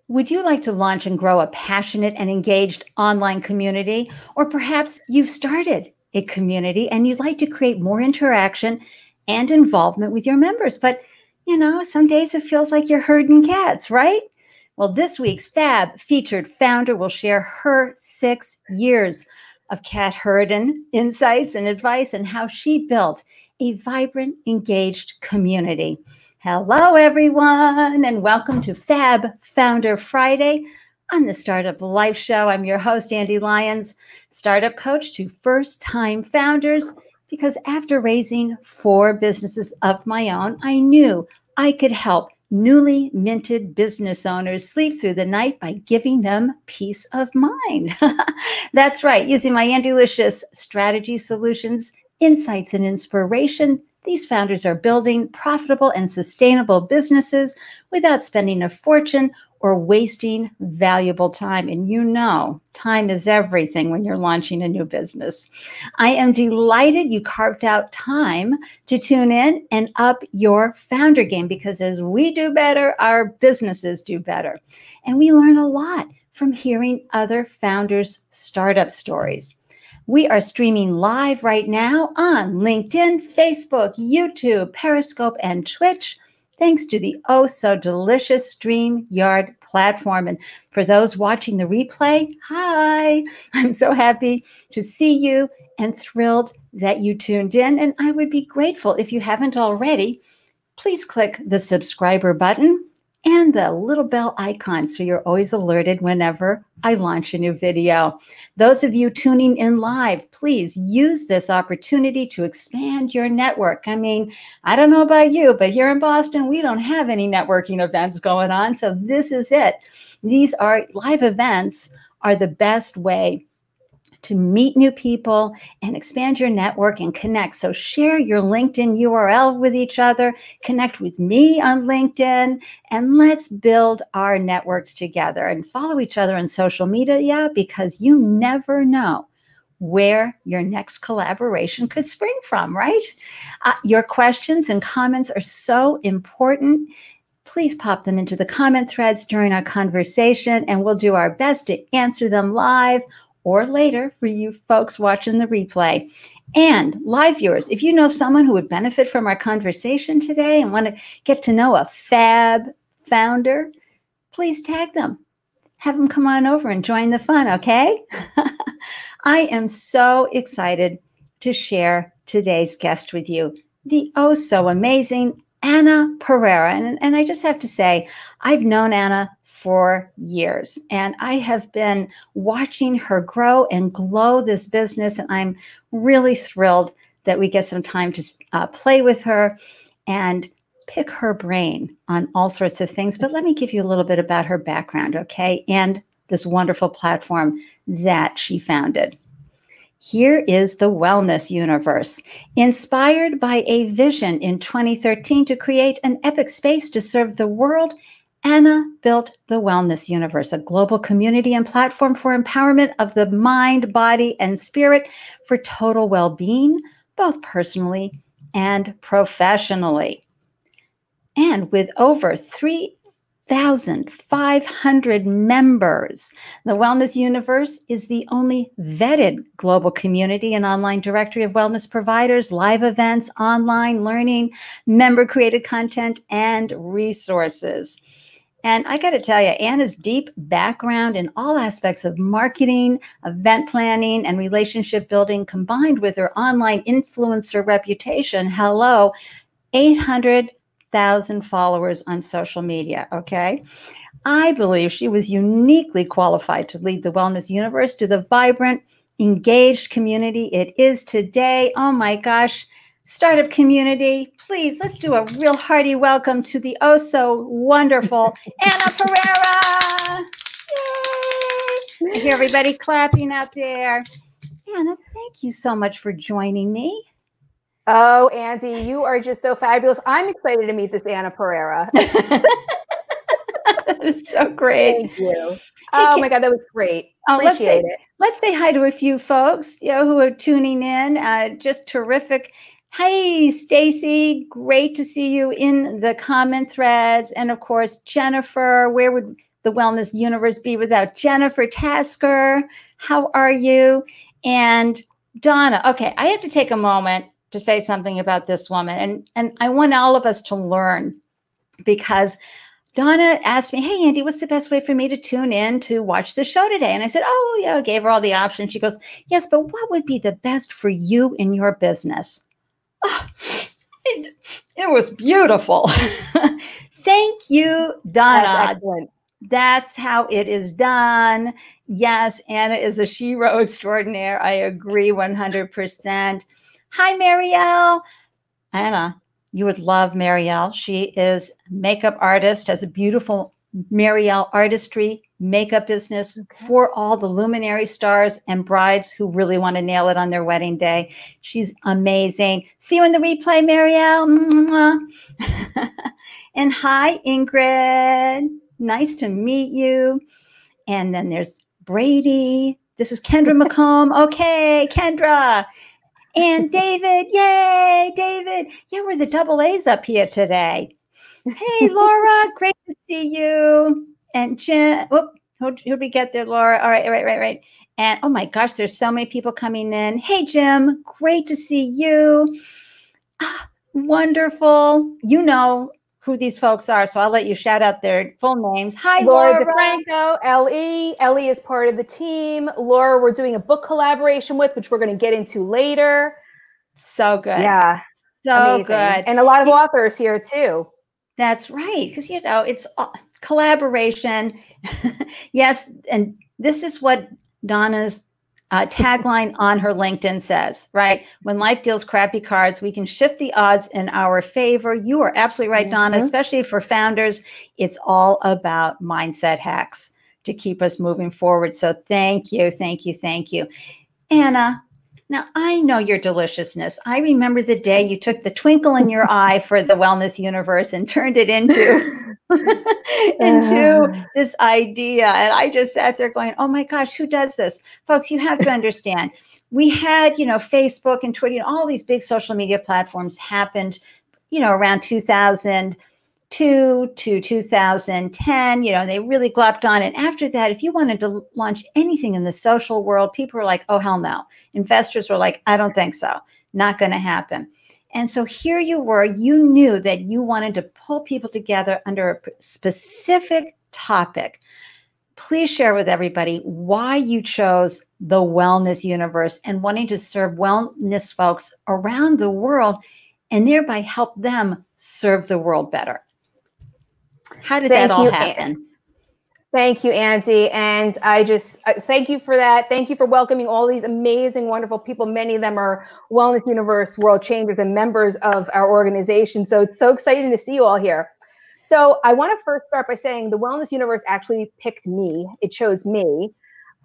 Would you like to launch and grow a passionate and engaged online community? Or perhaps you've started a community and you'd like to create more interaction and involvement with your members. But, some days it feels like you're herding cats, right? Well, this week's FAB Featured Founder will share her 6 years of cat herding insights and advice and how she built a vibrant, engaged community. Hello, everyone, and welcome to FAB Founder Friday on the Startup Life Show. I'm your host, Andy Lyons, startup coach to first-time founders, because after raising 4 businesses of my own, I knew I could help newly minted business owners sleep through the night by giving them peace of mind. That's right, using my Andylicious strategy solutions, insights, and inspiration, these founders are building profitable and sustainable businesses without spending a fortune or wasting valuable time. And time is everything when you're launching a new business. I am delighted you carved out time to tune in and up your founder game, because as we do better, our businesses do better. And we learn a lot from hearing other founders' startup stories. We are streaming live right now on LinkedIn, Facebook, YouTube, Periscope, and Twitch, thanks to the oh-so-delicious StreamYard platform. And for those watching the replay, hi! I'm so happy to see you and thrilled that you tuned in. And I would be grateful if you haven't already. Please click the subscriber button and the little bell icon so you're always alerted whenever I launch a new video. Those of you tuning in live, please use this opportunity to expand your network. I don't know about you, but here in Boston, we don't have any networking events going on, so this is it. These are live events are the best way to meet new people and expand your network and connect. So share your LinkedIn URL with each other, connect with me on LinkedIn, and let's build our networks together and follow each other on social media, because you never know where your next collaboration could spring from, right? Your questions and comments are so important. Please pop them into the comment threads during our conversation, and we'll do our best to answer them live or later for you folks watching the replay. And live viewers, if you know someone who would benefit from our conversation today and want to get to know a FAB founder, please tag them. Have them come on over and join the fun, okay? I am so excited to share today's guest with you, the oh-so-amazing Anna Pereira. And I just have to say, I've known Anna for years, and I have been watching her grow and glow this business, and I'm really thrilled that we get some time to play with her and pick her brain on all sorts of things. But let me give you a little bit about her background, okay, and this wonderful platform that she founded. Here is the Wellness Universe. Inspired by a vision in 2013 to create an epic space to serve the world, Anna built the Wellness Universe, a global community and platform for empowerment of the mind, body, and spirit for total well-being, both personally and professionally. And with over 3,500 members, the Wellness Universe is the only vetted global community and online directory of wellness providers, live events, online learning, member-created content, and resources. And I got to tell you, Anna's deep background in all aspects of marketing, event planning, and relationship building, combined with her online influencer reputation, 800,000 followers on social media, okay? I believe she was uniquely qualified to lead the Wellness Universe to the vibrant, engaged community it is today. Oh my gosh. Startup community, please, let's do a real hearty welcome to the oh-so-wonderful Anna Pereira. Yay! I hear everybody clapping out there. Anna, thank you so much for joining me. Oh, Andy, you are just so fabulous. I'm excited to meet this Anna Pereira. That is so great. Thank you. Oh my God, that was great. Appreciate it. Let's say hi to a few folks, who are tuning in. Just terrific. Hey, Stacy, great to see you in the comment threads. And of course, Jennifer, where would the wellness universe be without Jennifer Tasker? How are you? And Donna, okay, I have to take a moment to say something about this woman. And I want all of us to learn, because Donna asked me, hey, Andy, what's the best way for me to tune in to watch the show today? And I said, oh, yeah, I gave her all the options. She goes, yes, but what would be the best for you in your business? Oh, it was beautiful. Thank you, Donna. That's excellent. That's how it is done. Yes, Anna is a shero extraordinaire. I agree 100%. Hi, Marielle. Anna, you would love Marielle. She is a makeup artist, has a beautiful Marielle Artistry makeup business for all the luminary stars and brides who really want to nail it on their wedding day. She's amazing. See you in the replay, Marielle. And hi, Ingrid. Nice to meet you. And then there's Brady. This is Kendra McComb. Okay, Kendra. And David. Yay, David. Yeah, we're the double A's up here today. Hey, Laura. Great to see you. And Jim. Who'd we get there, Laura? All right, right. And oh my gosh, there's so many people coming in. Hey, Jim. Great to see you. Wonderful. You know who these folks are, so I'll let you shout out their full names. Hi, Laura Laura. DeFranco, Ellie. Ellie is part of the team. Laura, we're doing a book collaboration with, which we're going to get into later. So good. Yeah. So amazing. good. And a lot of authors here too. That's right. Because, you know, it's collaboration. Yes. And this is what Donna's tagline on her LinkedIn says, right? When life deals crappy cards, we can shift the odds in our favor. You are absolutely right, Donna, especially for founders. It's all about mindset hacks to keep us moving forward. So thank you. Anna, now I know your deliciousness. I remember the day you took the twinkle in your eye for the wellness universe and turned it into this idea. And I just sat there going, oh my gosh, who does this? Folks, you have to understand. We had, you know, Facebook and Twitter, all these big social media platforms happened, you know, around 2002 to 2010, you know, they really glopped on. And after that, if you wanted to launch anything in the social world, people were like, oh, hell no. Investors were like, I don't think so. Not going to happen. And so here you were, you knew that you wanted to pull people together under a specific topic. Please share with everybody why you chose the wellness universe and wanting to serve wellness folks around the world and thereby help them serve the world better. How did that all happen? Thank you, Andy. And I just thank you for that. Thank you for welcoming all these amazing, wonderful people. Many of them are Wellness Universe World Changers and members of our organization. So it's so exciting to see you all here. So I want to first start by saying the Wellness Universe actually picked me. It chose me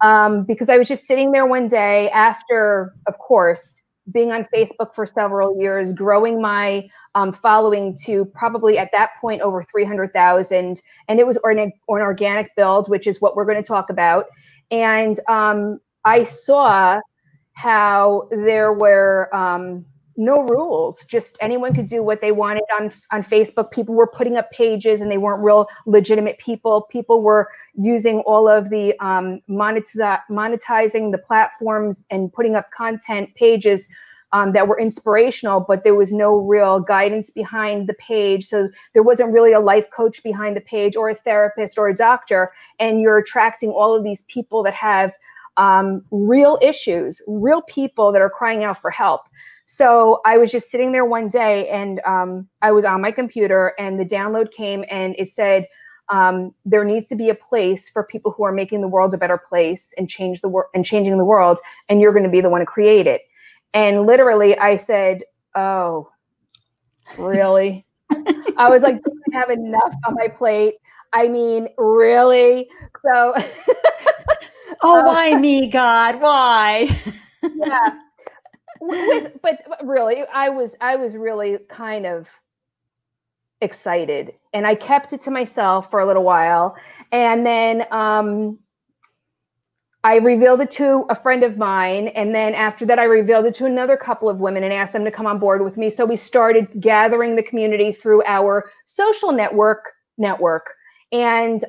because I was just sitting there one day after, of course, being on Facebook for several years, growing my following to probably at that point over 300,000. And it was an organic build, which is what we're going to talk about. And I saw how there were no rules, just anyone could do what they wanted on Facebook. People were putting up pages and they weren't real legitimate people. People were using all of the monetizing the platforms and putting up content pages that were inspirational, but there was no real guidance behind the page. So there wasn't really a life coach behind the page or a therapist or a doctor. And you're attracting all of these people that have real issues, real people that are crying out for help. So I was just sitting there one day and I was on my computer and the download came and it said, there needs to be a place for people who are making the world a better place and changing the world. And you're going to be the one to create it. And literally I said, oh, really? I was like, I have enough on my plate. I mean, really? So, oh, why me, God? Why? Yeah. But really, I was really kind of excited, and I kept it to myself for a little while, and then I revealed it to a friend of mine, and then after that, I revealed it to another couple of women and asked them to come on board with me. So we started gathering the community through our social network, And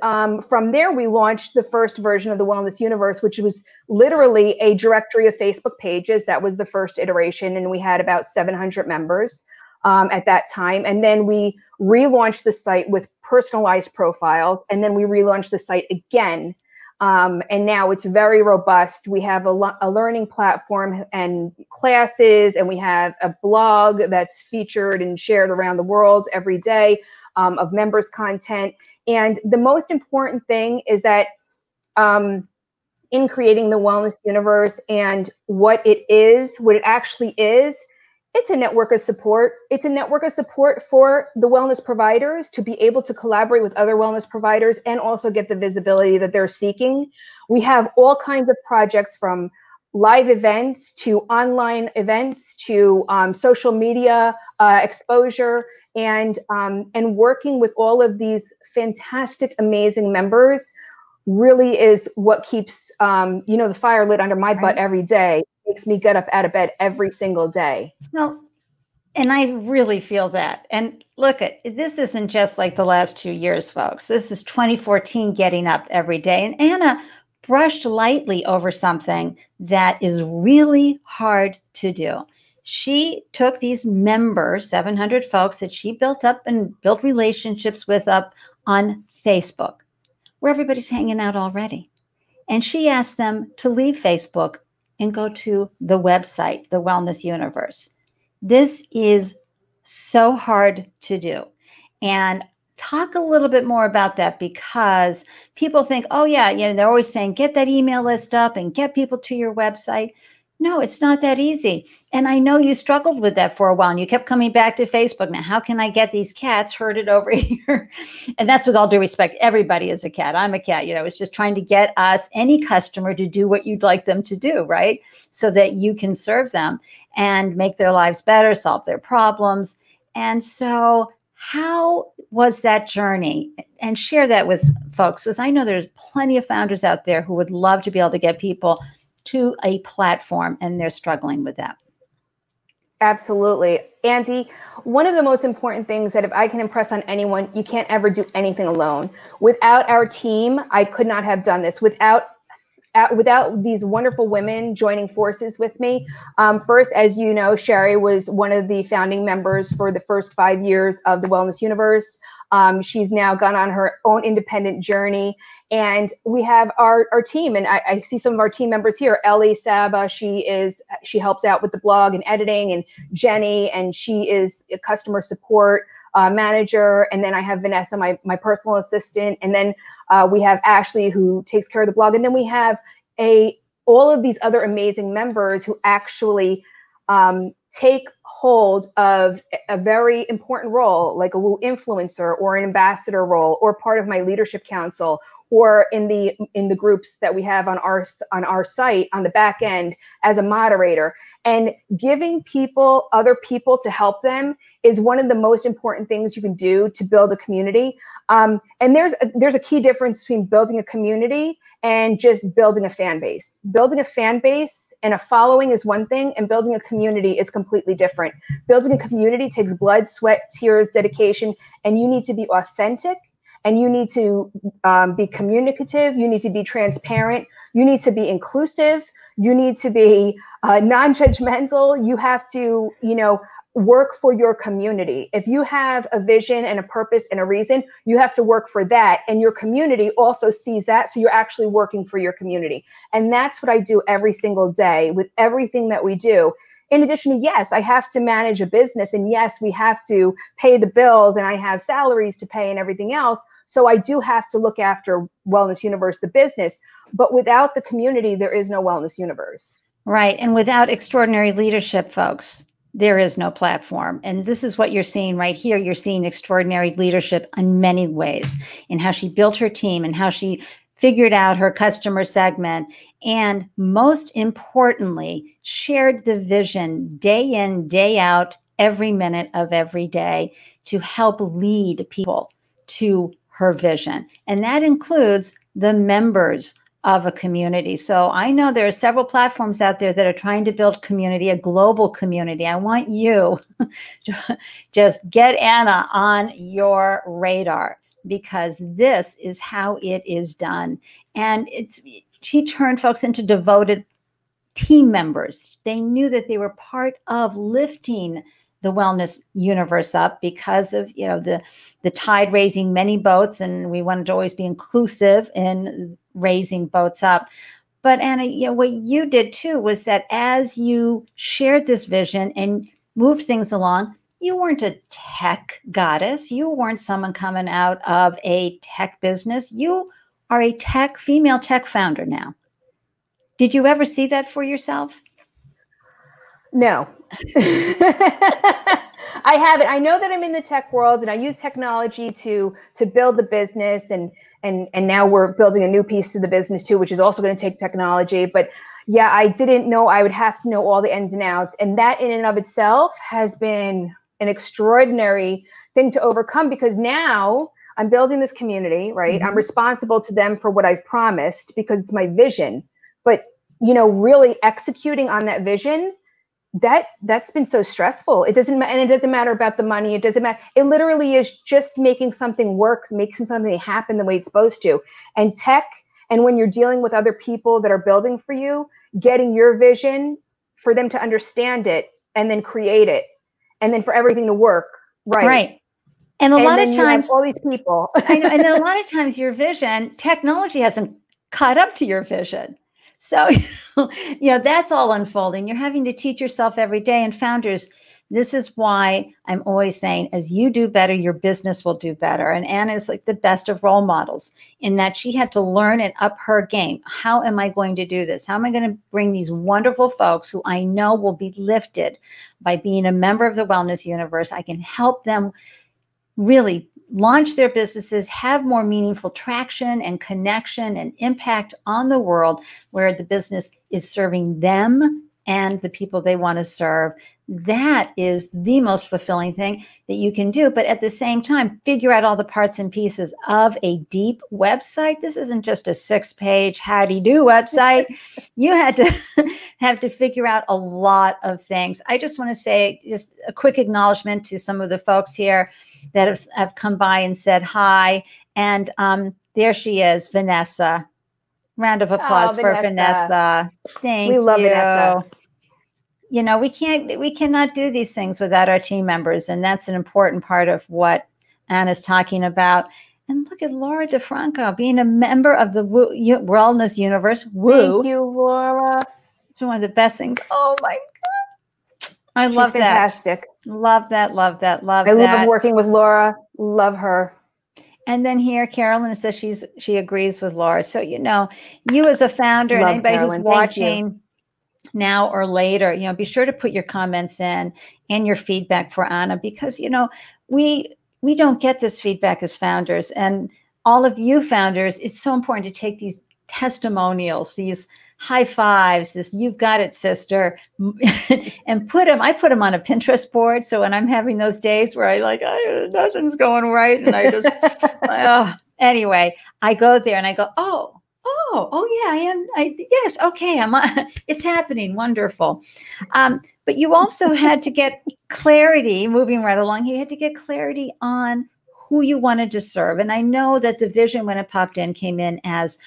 from there, we launched the first version of the Wellness Universe, which was literally a directory of Facebook pages. That was the first iteration. And we had about 700 members at that time. And then we relaunched the site with personalized profiles. And then we relaunched the site again. And now it's very robust. We have a learning platform and classes, and we have a blog that's featured and shared around the world every day of members' content. And the most important thing is that in creating the Wellness Universe and what it actually is, it's a network of support. It's a network of support for the wellness providers to be able to collaborate with other wellness providers and also get the visibility that they're seeking. We have all kinds of projects, from live events to online events to social media exposure, and working with all of these fantastic, amazing members really is what keeps the fire lit under my butt every day. Makes me get up out of bed every single day. Well, and I really feel that. And look, this isn't just like the last 2 years, folks. This is 2014 getting up every day. And Anna brushed lightly over something that is really hard to do. She took these members, 700 folks that she built up and built relationships with up on Facebook, where everybody's hanging out already. And she asked them to leave Facebook and go to the website, the Wellness Universe. This is so hard to do. And talk a little bit more about that, because people think, oh yeah, they're always saying, get that email list up and get people to your website. No, it's not that easy. And I know you struggled with that for a while, and you kept coming back to Facebook. Now, how can I get these cats herded over here? And that's with all due respect. Everybody is a cat. I'm a cat. It's just trying to get us, any customer, to do what you'd like them to do, right? So that you can serve them and make their lives better, solve their problems. And so how was that journey? And share that with folks, because I know there's plenty of founders out there who would love to be able to get people to a platform, and they're struggling with that. Absolutely. Andy, one of the most important things that if I can impress on anyone, you can't ever do anything alone. Without our team, I could not have done this. Without these wonderful women joining forces with me. First, as you know, Sherry was one of the founding members for the first 5 years of the Wellness Universe. She's now gone on her own independent journey, and we have our team. And I see some of our team members here. Ellie Saba, she helps out with the blog and editing, and Jenny, and she is a customer support manager. And then I have Vanessa, my personal assistant. And then we have Ashley, who takes care of the blog. And then we have all of these other amazing members who actually take hold of a very important role, like a Woo influencer or an ambassador role, or part of my leadership council, or in the groups that we have on our site on the back end as a moderator. And giving other people to help them is one of the most important things you can do to build a community. And there's a key difference between building a community and just building a fan base. Building a fan base and a following is one thing, and building a community is completely different. Building a community takes blood, sweat, tears, dedication, and you need to be authentic. And you need to be communicative. You need to be transparent. You need to be inclusive. You need to be non-judgmental. You have to, work for your community. If you have a vision and a purpose and a reason, you have to work for that. And your community also sees that. So you're actually working for your community. And that's what I do every single day with everything that we do. In addition to, yes, I have to manage a business, and yes, we have to pay the bills, and I have salaries to pay and everything else. So I do have to look after Wellness Universe, the business. But without the community, there is no Wellness Universe. Right. And without extraordinary leadership, folks, there is no platform. And this is what you're seeing right here. You're seeing extraordinary leadership in many ways, in how she built her team and how she figured out her customer segment, and most importantly, shared the vision day in, day out, every minute of every day to help lead people to her vision. And that includes the members of a community. So I know there are several platforms out there that are trying to build community, a global community. I want you to just get Anna on your radar. because this is how it is done. And she turned folks into devoted team members. They knew that they were part of lifting the wellness universe up because of, the tide raising many boats, and we wanted to always be inclusive in raising boats up. But Anna, what you did too was that as you shared this vision and moved things along, you weren't a tech goddess. You weren't someone coming out of a tech business. You are a female tech founder now. Did you ever see that for yourself? No. I haven't. I know that I'm in the tech world and I use technology to build the business, and now we're building a new piece to the business too, which is also going to take technology. But yeah, I didn't know I would have to know all the ins and outs. And that in and of itself has been an extraordinary thing to overcome, because now I'm building this community, right? Mm-hmm. I'm responsible to them for what I've promised because it's my vision. But, really executing on that vision, that's been so stressful. It doesn't matter about the money. It doesn't matter. It literally is just making something work, making something happen the way it's supposed to. And tech, and when you're dealing with other people that are building for you, getting your vision for them to understand it and then create it, and then for everything to work. Right. And a lot of times, all these people. I know. And then a lot of times your vision, technology hasn't caught up to your vision. So, that's all unfolding. You're having to teach yourself every day. And founders, this is why I'm always saying, as you do better, your business will do better. And Anna is like the best of role models in that she had to learn and up her game. How am I going to do this? How am I going to bring these wonderful folks who I know will be lifted by being a member of the wellness universe? I can help them really launch their businesses, have more meaningful traction and connection and impact on the world, where the business is serving them and the people they want to serve. That is the most fulfilling thing that you can do. But at the same time, figure out all the parts and pieces of a deep website. This isn't just a 6-page howdy-do website. You had to have to figure out a lot of things. I just want to say just a quick acknowledgement to some of the folks here that have come by and said hi. And there she is, Vanessa. Round of applause for Vanessa. Thank you. We love Vanessa. We cannot do these things without our team members. And that's an important part of what Anna's talking about. And look at Laura DeFranco being a member of the Wellness Universe. Woo. Thank you, Laura. It's one of the best things. Oh my God. I love that. She's fantastic. Love that. I love working with Laura. Love her. And then here, Carolyn says she agrees with Laura. So, you as a founder and anybody who's watching now or later, be sure to put your comments in and your feedback for Anna, because, we don't get this feedback as founders. And all of you founders, it's so important to take these testimonials, these high fives, this "you've got it, sister," and I put them on a Pinterest board. So when I'm having those days where nothing's going right, and I just, anyway, I go there and I go, oh yeah, I am. Yes. Okay. It's happening. Wonderful. But you also had to get clarity, moving right along. You had to get clarity on who you wanted to serve. And I know that the vision, when it popped in, came in as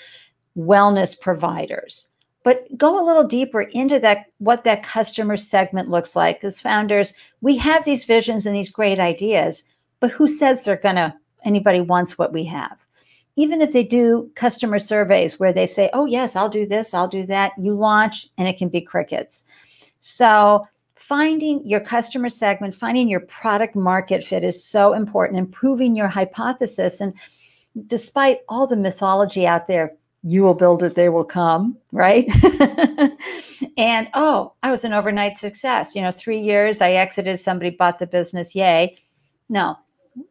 wellness providers. But go a little deeper into that, what that customer segment looks like. As founders, we have these visions and these great ideas, but who says anybody wants what we have? Even if they do customer surveys where they say, oh yes, I'll do this, I'll do that, you launch and it can be crickets. So finding your customer segment, finding your product market fit is so important, improving your hypothesis. And despite all the mythology out there, you will build it, they will come, right? And, I was an overnight success. 3 years, I exited, somebody bought the business, yay. No,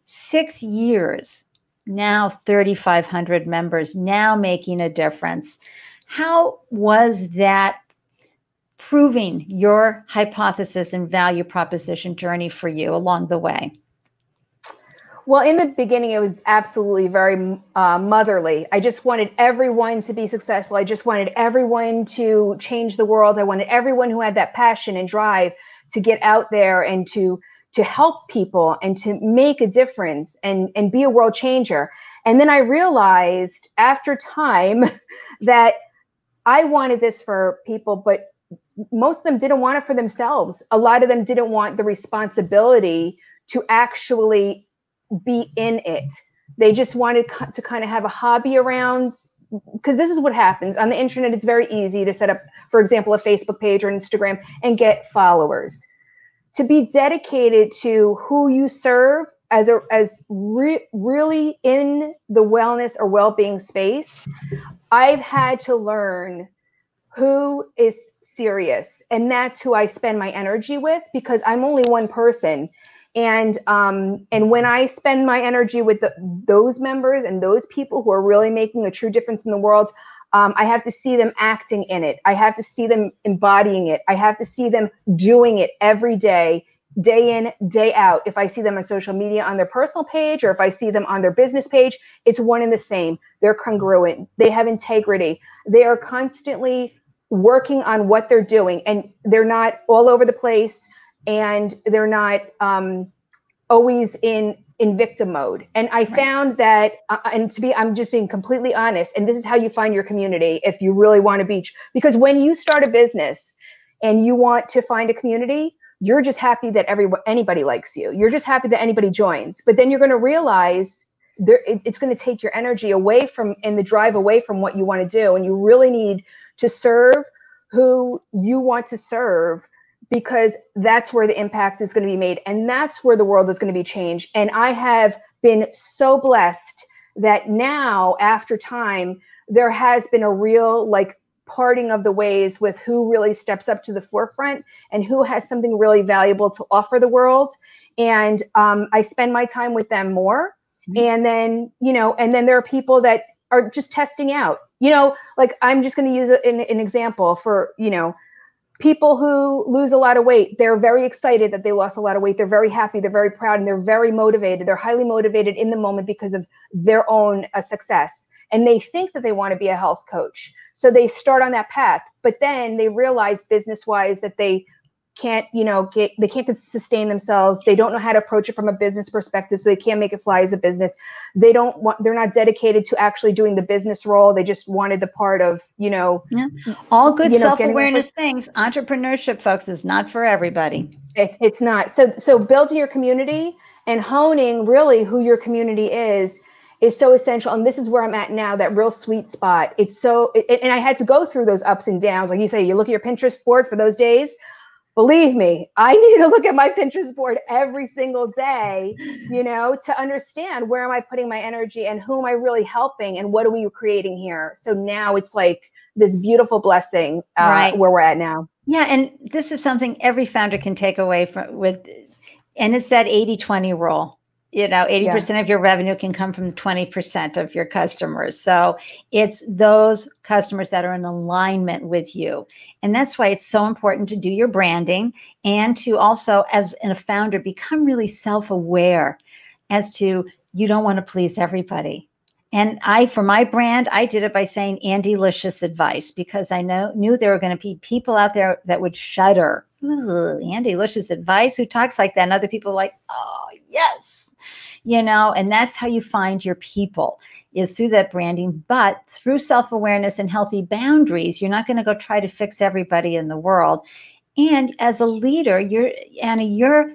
6 years, now 3,500 members, now making a difference. How was that proving your hypothesis and value proposition journey for you along the way? Well, in the beginning, it was absolutely very motherly. I just wanted everyone to be successful. I just wanted everyone to change the world. I wanted everyone who had that passion and drive to get out there and to to help people and to make a difference and be a world changer. And then I realized after time that I wanted this for people, but most of them didn't want it for themselves. A lot of them didn't want the responsibility to actually be in it. They just wanted to kind of have a hobby around, because this is what happens on the internet. It's very easy to set up, for example, a Facebook page or an Instagram and get followers. To be dedicated to who you serve really in the wellness or well-being space, I've had to learn who is serious, and that's who I spend my energy with, because I'm only one person. And when I spend my energy with those members and those people who are really making a true difference in the world, I have to see them acting in it. I have to see them embodying it. I have to see them doing it every day, day in, day out. If I see them on social media on their personal page, or if I see them on their business page, it's one and the same. They're congruent. They have integrity. They are constantly working on what they're doing, and they're not all over the place, and they're not always in victim mode. And I found that, I'm just being completely honest, and this is how you find your community if you really want to be, because when you start a business and you want to find a community, you're just happy that anybody likes you. You're just happy that anybody joins. But then you're going to realize it's going to take your energy away from, and the drive away from what you want to do. And you really need to serve who you want to serve, because that's where the impact is going to be made. And that's where the world is going to be changed. And I have been so blessed that now, after time, there has been a real parting of the ways with who really steps up to the forefront and who has something really valuable to offer the world. And I spend my time with them more. And then, and then there are people that are just testing out, I'm just going to use an example for, people who lose a lot of weight. They're very excited that they lost a lot of weight. They're very happy. They're very proud, and they're very motivated. They're highly motivated in the moment because of their own success. And they think that they want to be a health coach. So they start on that path, but then they realize business-wise that they can't, they can't sustain themselves. They don't know how to approach it from a business perspective. So they can't make it fly as a business. They're not dedicated to actually doing the business role. They just wanted the part of, all good self-awareness things. Entrepreneurship, folks, is not for everybody. It's not. So building your community and honing really who your community is so essential. And this is where I'm at now, that real sweet spot. And I had to go through those ups and downs. Like you say, you look at your Pinterest board for those days. Believe me, I need to look at my Pinterest board every single day, to understand where am I putting my energy and who am I really helping and what are we creating here? So now it's like this beautiful blessing where we're at now. Yeah. And this is something every founder can take away and it's that 80-20 rule. 80% of your revenue can come from 20% of your customers. So it's those customers that are in alignment with you. And that's why it's so important to do your branding and to also, as a founder, become really self-aware as to you don't want to please everybody. And for my brand, I did it by saying Andy-licious advice, because I knew there were going to be people out there that would shudder. Ooh, Andy-licious advice? Who talks like that? And other people are like, oh, yes. And that's how you find your people, is through that branding, but through self-awareness and healthy boundaries. You're not going to go try to fix everybody in the world. And as a leader, you're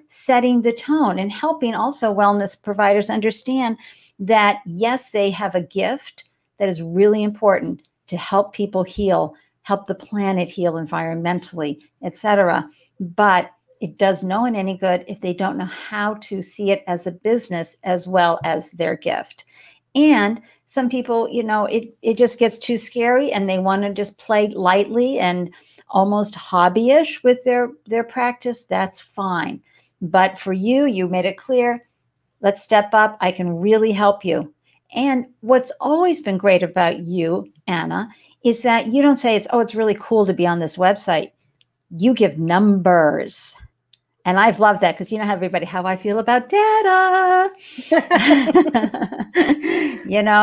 setting the tone and helping also wellness providers understand that, yes, they have a gift that is really important to help people heal, help the planet heal environmentally, etc. But it does no one any good if they don't know how to see it as a business as well as their gift. And some people, it just gets too scary and they want to just play lightly and almost hobbyish with their practice. That's fine. But for you made it clear, let's step up. I can really help you. And what's always been great about you, Anna, is that you don't say it's really cool to be on this website. You give numbers. And I've loved that, because everybody, how I feel about data,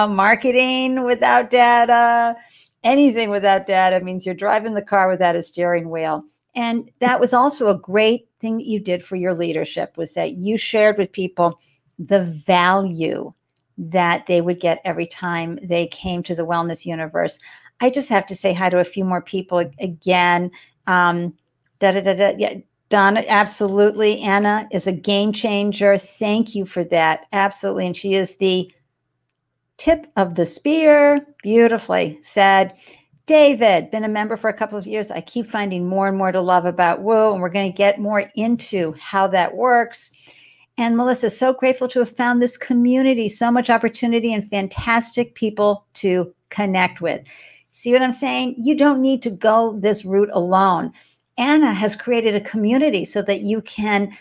marketing without data, anything without data means you're driving the car without a steering wheel. And that was also a great thing that you did for your leadership, was that you shared with people the value that they would get every time they came to the Wellness Universe. I just have to say hi to a few more people again. Yeah, Donna, absolutely. Anna is a game changer. Thank you for that. Absolutely. And she is the tip of the spear. Beautifully said. David, been a member for a couple of years. I keep finding more and more to love about Woo, and we're going to get more into how that works. And Melissa, so grateful to have found this community, so much opportunity and fantastic people to connect with. See what I'm saying? You don't need to go this route alone. Anna has created a community so that you can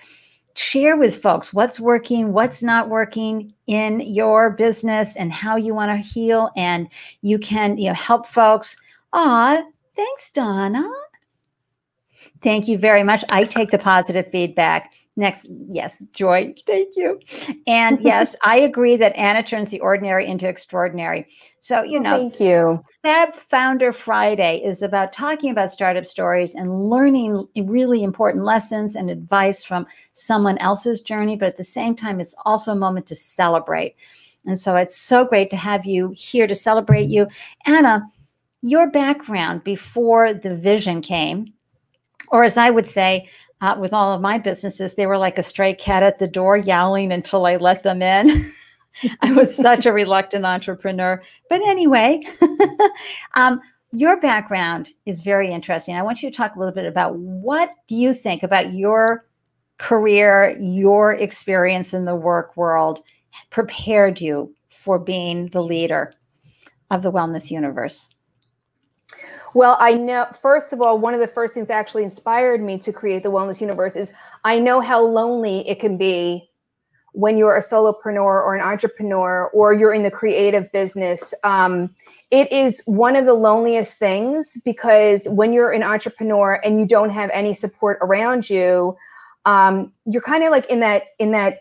share with folks what's working, what's not working in your business, and how you want to heal. And you can, help folks. Aw, thanks, Donna. Thank you very much. I take the positive feedback. Next, yes, Joy, thank you. And yes, I agree that Anna turns the ordinary into extraordinary. So, thank you. FAB Founder Friday is about talking about startup stories and learning really important lessons and advice from someone else's journey. But at the same time, it's also a moment to celebrate. And so it's so great to have you here to celebrate you. Anna, your background before the vision came, or as I would say, with all of my businesses, they were like a stray cat at the door yowling until I let them in. I was such a reluctant entrepreneur. But anyway, your background is very interesting. I want you to talk a little bit about what do you think about your career, your experience in the work world prepared you for being the leader of the Wellness Universe? Well, I know, first of all, one of the first things that actually inspired me to create the Wellness Universe is I know how lonely it can be when you're a solopreneur or an entrepreneur, or you're in the creative business. It is one of the loneliest things, because when you're an entrepreneur and you don't have any support around you, you're kind of like in that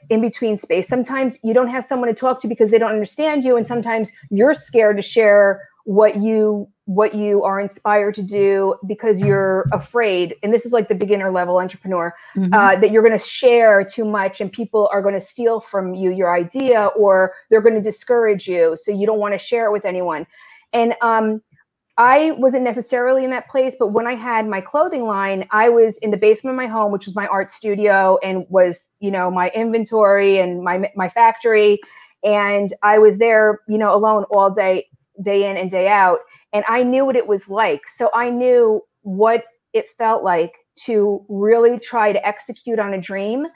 in-between space. Sometimes you don't have someone to talk to because they don't understand you. And sometimes you're scared to share what you are inspired to do because you're afraid. And this is like the beginner level entrepreneur, that you're going to share too much and people are going to steal from you your idea, or they're going to discourage you. So you don't want to share it with anyone. And I wasn't necessarily in that place, but when I had my clothing line, I was in the basement of my home, which was my art studio and was, my inventory and my factory. And I was there, alone all day in and day out. And I knew what it was like. So I knew what it felt like to really try to execute on a dream,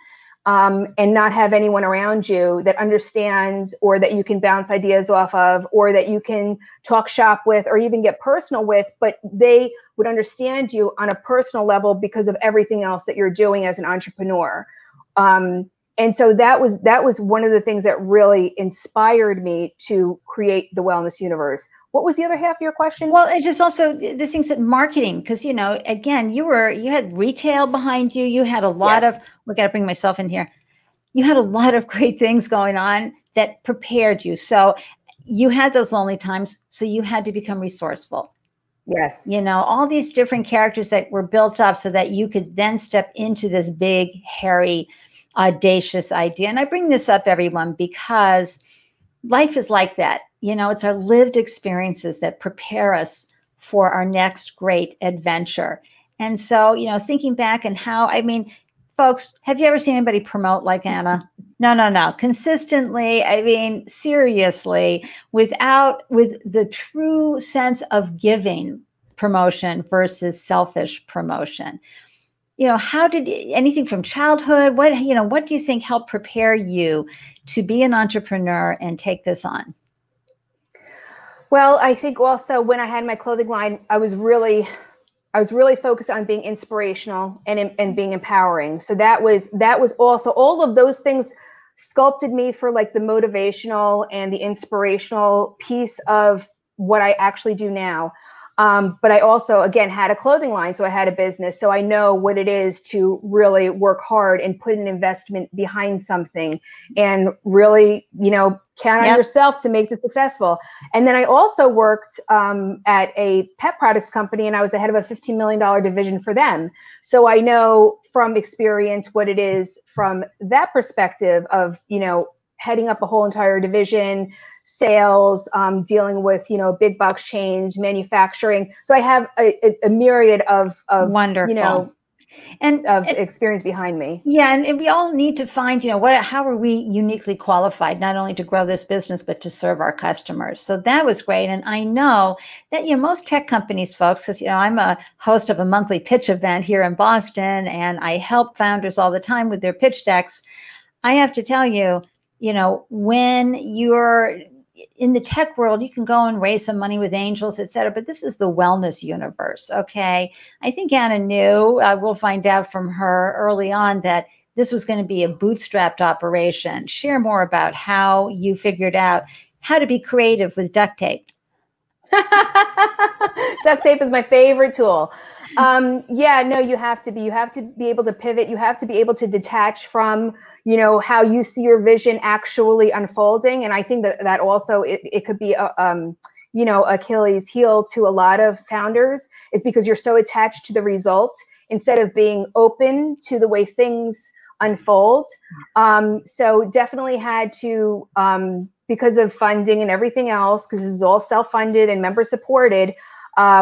and not have anyone around you that understands, or that you can bounce ideas off of, or that you can talk shop with, or even get personal with, but they would understand you on a personal level because of everything else that you're doing as an entrepreneur. And so that was one of the things that really inspired me to create the Wellness Universe. What was the other half of your question? Well, it's just also the things that marketing, because, again, you had retail behind you. You had a lot of, we got to bring myself in here. You had a lot of great things going on that prepared you. So you had those lonely times. So you had to become resourceful. Yes. All these different characters that were built up so that you could then step into this big, hairy, audacious idea. And I bring this up, everyone, because life is like that. It's our lived experiences that prepare us for our next great adventure. And so, thinking back and how, folks, have you ever seen anybody promote like Anna? No. Consistently, seriously, with the true sense of giving promotion versus selfish promotion. How did anything from childhood, what do you think helped prepare you to be an entrepreneur and take this on? Well, I think also when I had my clothing line, I was really focused on being inspirational and being empowering. So that was also, all of those things sculpted me for like the motivational and the inspirational piece of what I actually do now. But I also, again, had a clothing line. So I had a business. So I know what it is to really work hard and put an investment behind something and really, count on yourself to make this successful. And then I also worked at a pet products company, and I was the head of a $15 million division for them. So I know from experience what it is from that perspective of, heading up a whole entire division, sales, dealing with, big box change, manufacturing. So I have a myriad of wonderful. Of experience behind me. Yeah. And we all need to find, how are we uniquely qualified, not only to grow this business, but to serve our customers. So that was great. And I know that, most tech companies, folks, because, I'm a host of a monthly pitch event here in Boston, and I help founders all the time with their pitch decks. I have to tell you, when you're in the tech world, you can go and raise some money with angels, et cetera, but this is the wellness universe. Okay. I think Anna knew, we'll find out from her early on, that this was going to be a bootstrapped operation. Share more about how you figured out how to be creative with duct tape. Duct tape is my favorite tool. You have to be able to pivot. You have to be able to detach from, how you see your vision actually unfolding. And I think that also it could be, Achilles heel to a lot of founders, is because you're so attached to the result instead of being open to the way things unfold. So definitely had to, because of funding and everything else, because this is all self-funded and member supported.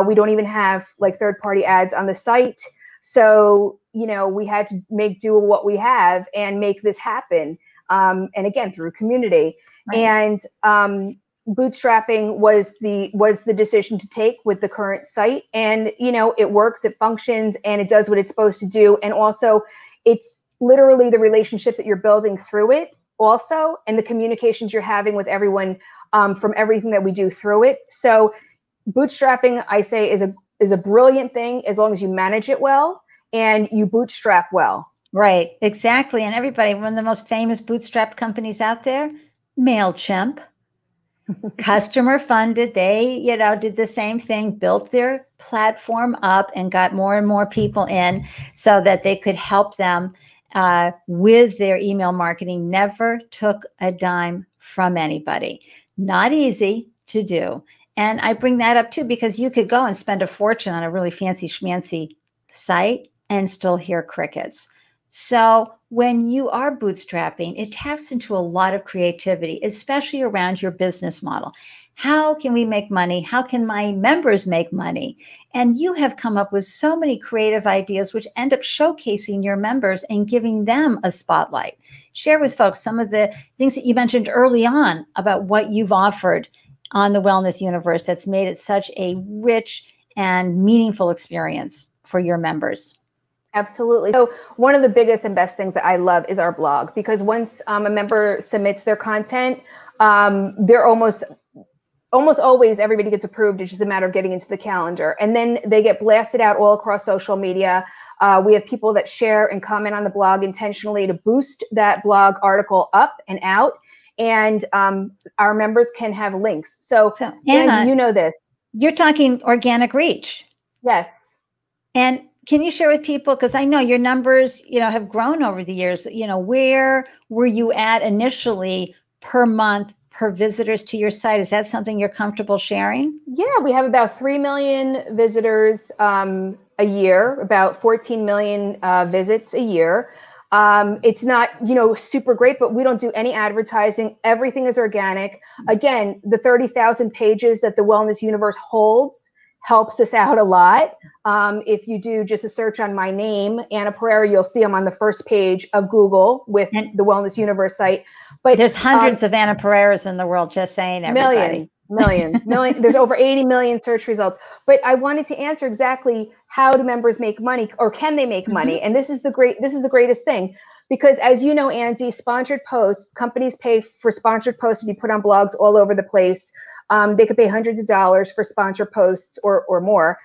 We don't even have like third-party ads on the site. So, we had to make do with what we have and make this happen. And again, through community. Right. And bootstrapping was the decision to take with the current site. And, it works, it functions, and it does what it's supposed to do. And also, it's literally the relationships that you're building through it also, and the communications you're having with everyone from everything that we do through it. So bootstrapping, I say, is a brilliant thing as long as you manage it well and you bootstrap well. Right, exactly. And everybody, one of the most famous bootstrap companies out there, MailChimp, customer funded. They, did the same thing, built their platform up and got more and more people in so that they could help them with their email marketing. Never took a dime from anybody. Not easy to do. And I bring that up too, because you could go and spend a fortune on a really fancy schmancy site and still hear crickets. So when you are bootstrapping, it taps into a lot of creativity, especially around your business model. How can we make money? How can my members make money? And you have come up with so many creative ideas, which end up showcasing your members and giving them a spotlight. Share with folks some of the things that you mentioned early on about what you've offered on the Wellness Universe that's made it such a rich and meaningful experience for your members. Absolutely. So one of the biggest and best things that I love is our blog, because once a member submits their content, they're almost always, everybody gets approved. It's just a matter of getting into the calendar. And then they get blasted out all across social media. We have people that share and comment on the blog intentionally to boost that blog article up and out. And our members can have links. So Anna, Angie, you know this. You're talking organic reach. Yes. And can you share with people, because I know your numbers, have grown over the years, where were you at initially per month, per visitors to your site? Is that something you're comfortable sharing? Yeah, we have about 3 million visitors a year, about 14 million visits a year. It's not, super great, but we don't do any advertising. Everything is organic. Again, the 30,000 pages that the Wellness Universe holds helps us out a lot. If you do just a search on my name, Anna Pereira, you'll see I'm on the first page of Google with the Wellness Universe site. But there's hundreds of Anna Pereiras in the world, just saying, everybody. Million. There's over 80 million search results. But I wanted to answer exactly, how do members make money, or can they make money? And this is the greatest thing, because as you know, Angie, sponsored posts, companies pay for sponsored posts to be put on blogs all over the place. They could pay hundreds of dollars for sponsored posts or more.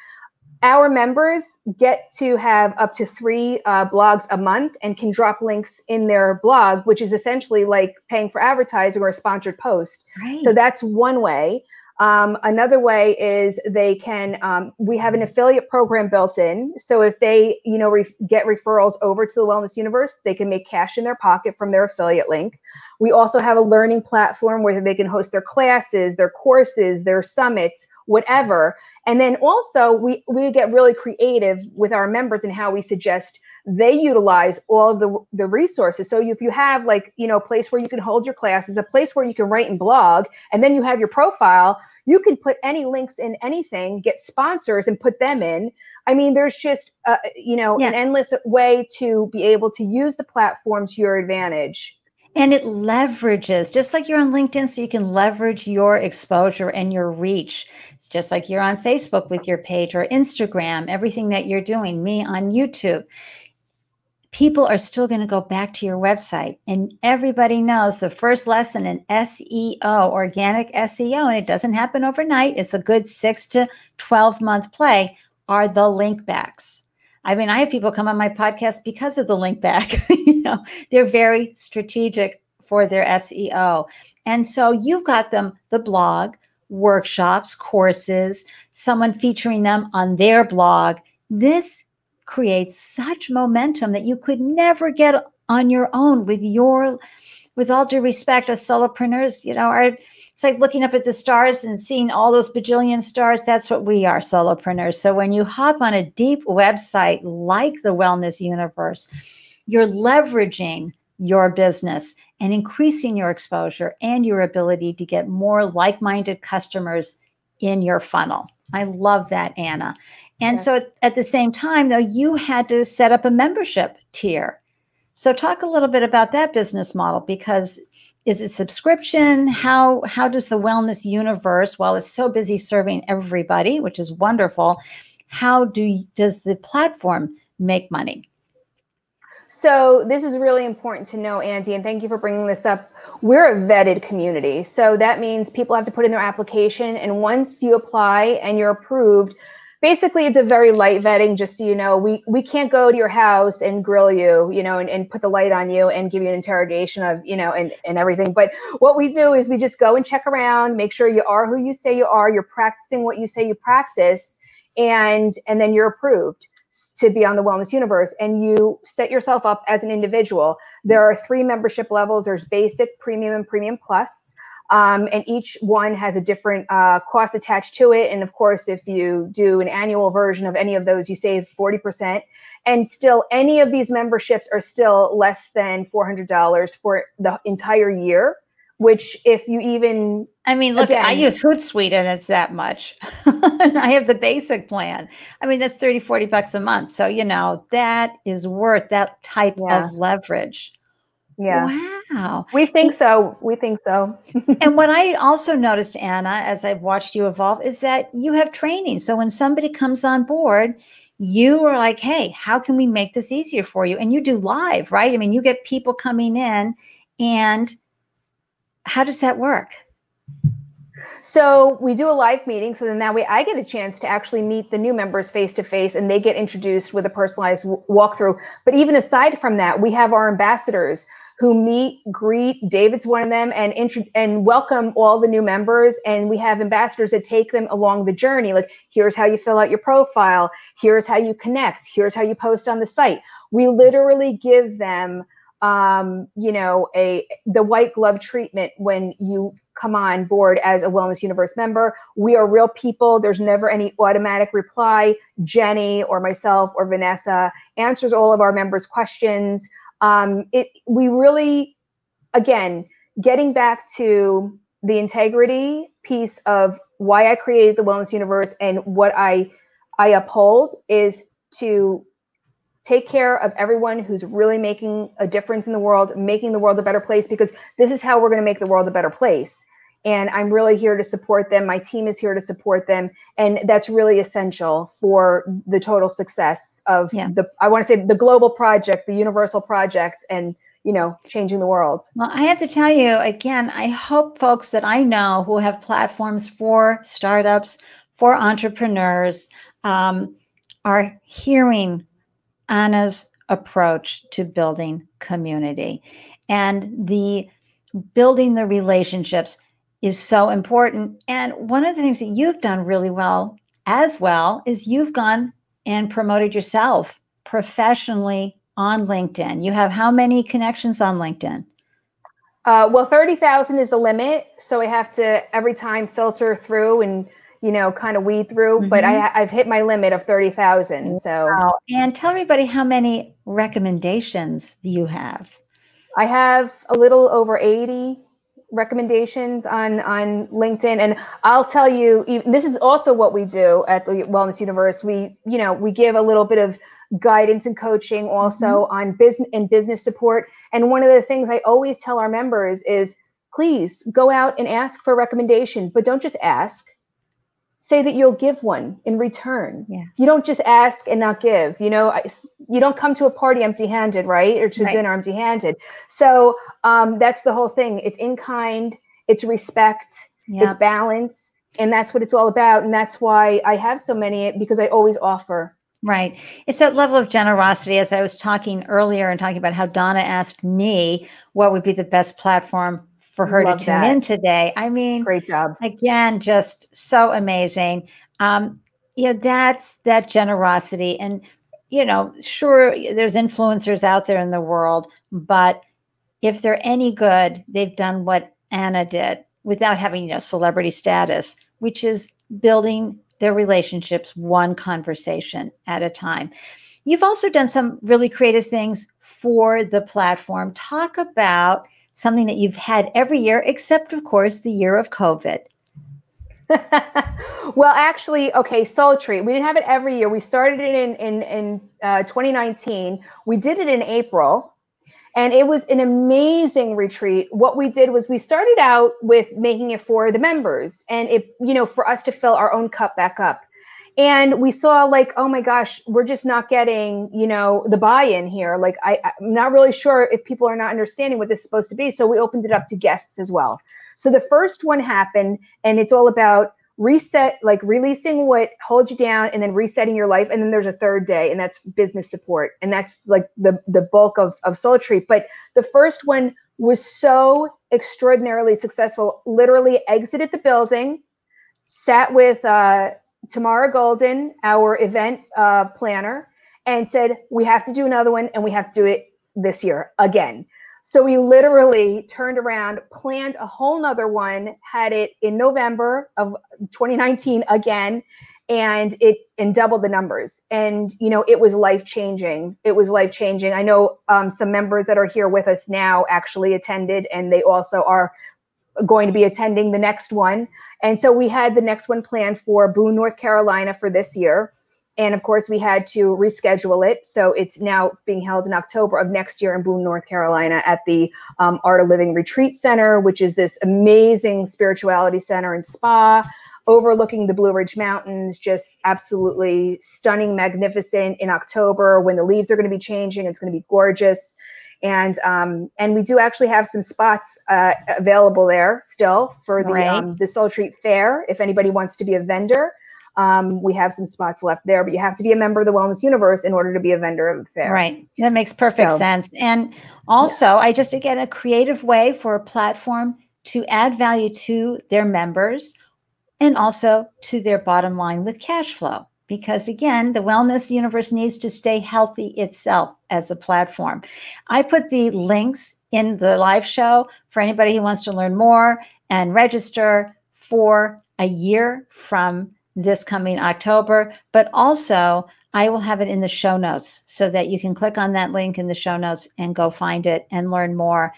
Our members get to have up to 3 blogs a month and can drop links in their blog, which is essentially like paying for advertising or a sponsored post. Right. So that's one way. Another way is they can, we have an affiliate program built in. So if they, get referrals over to the Wellness Universe, they can make cash in their pocket from their affiliate link. We also have a learning platform where they can host their classes, their courses, their summits, whatever. And then also we get really creative with our members and how we suggest they utilize all of the resources. So if you have a place where you can hold your classes, a place where you can write and blog, and then you have your profile, you can put any links in anything, get sponsors and put them in. I mean, there's just, an endless way to be able to use the platform to your advantage. And it leverages, just like you're on LinkedIn, so you can leverage your exposure and your reach. It's just like you're on Facebook with your page or Instagram, everything that you're doing, me on YouTube. People are still going to go back to your website. And everybody knows the first lesson in SEO, organic SEO, and it doesn't happen overnight. It's a good 6 to 12 month play, are the link backs. I mean, I have people come on my podcast because of the link back. They're very strategic for their SEO. And so you've got them, the blog, workshops, courses, someone featuring them on their blog. This creates such momentum that you could never get on your own with all due respect, as solopreneurs, it's like looking up at the stars and seeing all those bajillion stars. That's what we are, solopreneurs. So when you hop on a deep website like the Wellness Universe, you're leveraging your business and increasing your exposure and your ability to get more like-minded customers in your funnel. I love that, Anna. And so at the same time, though, you had to set up a membership tier. So talk a little bit about that business model, because is it subscription? How does the Wellness Universe, while it's so busy serving everybody, which is wonderful, does the platform make money? So this is really important to know, Andy, and thank you for bringing this up. We're a vetted community. So that means people have to put in their application, and once you apply and you're approved, basically it's a very light vetting, just so you know. We can't go to your house and grill you, and put the light on you and give you an interrogation of, and everything. But what we do is we just go and check around, make sure you are who you say you are, you're practicing what you say you practice, and then you're approved to be on the Wellness Universe, and you set yourself up as an individual. There are 3 membership levels. There's basic, premium, and premium plus. And each one has a different cost attached to it. And of course, if you do an annual version of any of those, you save 40%. And still, any of these memberships are still less than $400 for the entire year, which if you even... I mean, look, I use Hootsuite and it's that much. And I have the basic plan. I mean, that's $30-40 a month. So, that is worth that type of leverage. Yeah. Wow. We think so. And what I also noticed, Anna, as I've watched you evolve, is that you have training. So when somebody comes on board, you are like, hey, how can we make this easier for you? And you do live, right? I mean, you get people coming in, and how does that work? So we do a live meeting. So then that way I get a chance to actually meet the new members face to face, and they get introduced with a personalized walkthrough. But even aside from that, we have our ambassadors who meet, greet. David's one of them, and welcome all the new members. And we have ambassadors that take them along the journey. Like, here's how you fill out your profile. Here's how you connect. Here's how you post on the site. We literally give them the white glove treatment when you come on board as a Wellness Universe member. We are real people. There's never any automatic reply. Jenny or myself or Vanessa answers all of our members' questions. We really, again, getting back to the integrity piece of why I created the Wellness Universe and what I uphold is to take care of everyone who's really making a difference in the world, making the world a better place, because this is how we're going to make the world a better place. And I'm really here to support them. My team is here to support them. And that's really essential for the total success of I want to say the global project, the universal project, and, changing the world. Well, I have to tell you, again, I hope folks that I know who have platforms for startups, for entrepreneurs, are hearing Anna's approach to building community and building the relationships. is so important. And one of the things that you've done really well as well is you've gone and promoted yourself professionally on LinkedIn. You have how many connections on LinkedIn? Well, 30,000 is the limit. So I have to every time filter through and, kind of weed through, but I've hit my limit of 30,000. So, wow. And tell everybody how many recommendations you have. I have a little over 80 recommendations on LinkedIn. And I'll tell you, this is also what we do at the Wellness Universe. We give a little bit of guidance and coaching also on business support. And one of the things I always tell our members is, please go out and ask for a recommendation, but don't just ask. Say that you'll give one in return. Yes. You don't just ask and not give. You don't come to a party empty-handed, right? Or to dinner empty-handed. So that's the whole thing. It's in kind, it's respect, it's balance, and that's what it's all about. And that's why I have so many, because I always offer. Right. It's that level of generosity. As I was talking earlier and talking about how Donna asked me what would be the best platform for her to tune in today. I mean, great job. Again, just so amazing. That's that generosity. And, sure, there's influencers out there in the world, but if they're any good, they've done what Anna did without having, celebrity status, which is building their relationships one conversation at a time. You've also done some really creative things for the platform. Talk about something that you've had every year, except, of course, the year of COVID. Well, actually, okay, Soul Treat. We didn't have it every year. We started it in 2019. We did it in April, and it was an amazing retreat. What we did was we started out with making it for the members, and for us to fill our own cup back up. And we saw oh my gosh, we're just not getting, the buy-in here. I'm not really sure if people are not understanding what this is supposed to be. So we opened it up to guests as well. So the first one happened, and it's all about releasing what holds you down and then resetting your life. And then there's a third day, and that's business support. And that's the bulk of Soul Treat. But the first one was so extraordinarily successful, literally exited the building, sat with, Tamara Golden, our event planner, and said, we have to do another one, and we have to do it this year again. So we literally turned around, planned a whole nother one, had it in November of 2019 again, and doubled the numbers. And, it was life-changing. It was life-changing. I know some members that are here with us now actually attended, and they also are going to be attending the next one. And so we had the next one planned for Boone, North Carolina for this year. And of course, we had to reschedule it. So it's now being held in October of next year in Boone, North Carolina at the Art of Living Retreat Center, which is this amazing spirituality center and spa overlooking the Blue Ridge Mountains, just absolutely stunning, magnificent in October when the leaves are going to be changing. It's going to be gorgeous. And we do actually have some spots available there still for the Soul Treat Fair. If anybody wants to be a vendor, we have some spots left there, but you have to be a member of the Wellness Universe in order to be a vendor of the fair. Right. That makes perfect sense. And also, again, a creative way for a platform to add value to their members and also to their bottom line with cash flow. Because again, the Wellness Universe needs to stay healthy itself as a platform. I put the links in the live show for anybody who wants to learn more and register for a year from this coming October. But also, I will have it in the show notes so that you can click on that link in the show notes and go find it and learn more.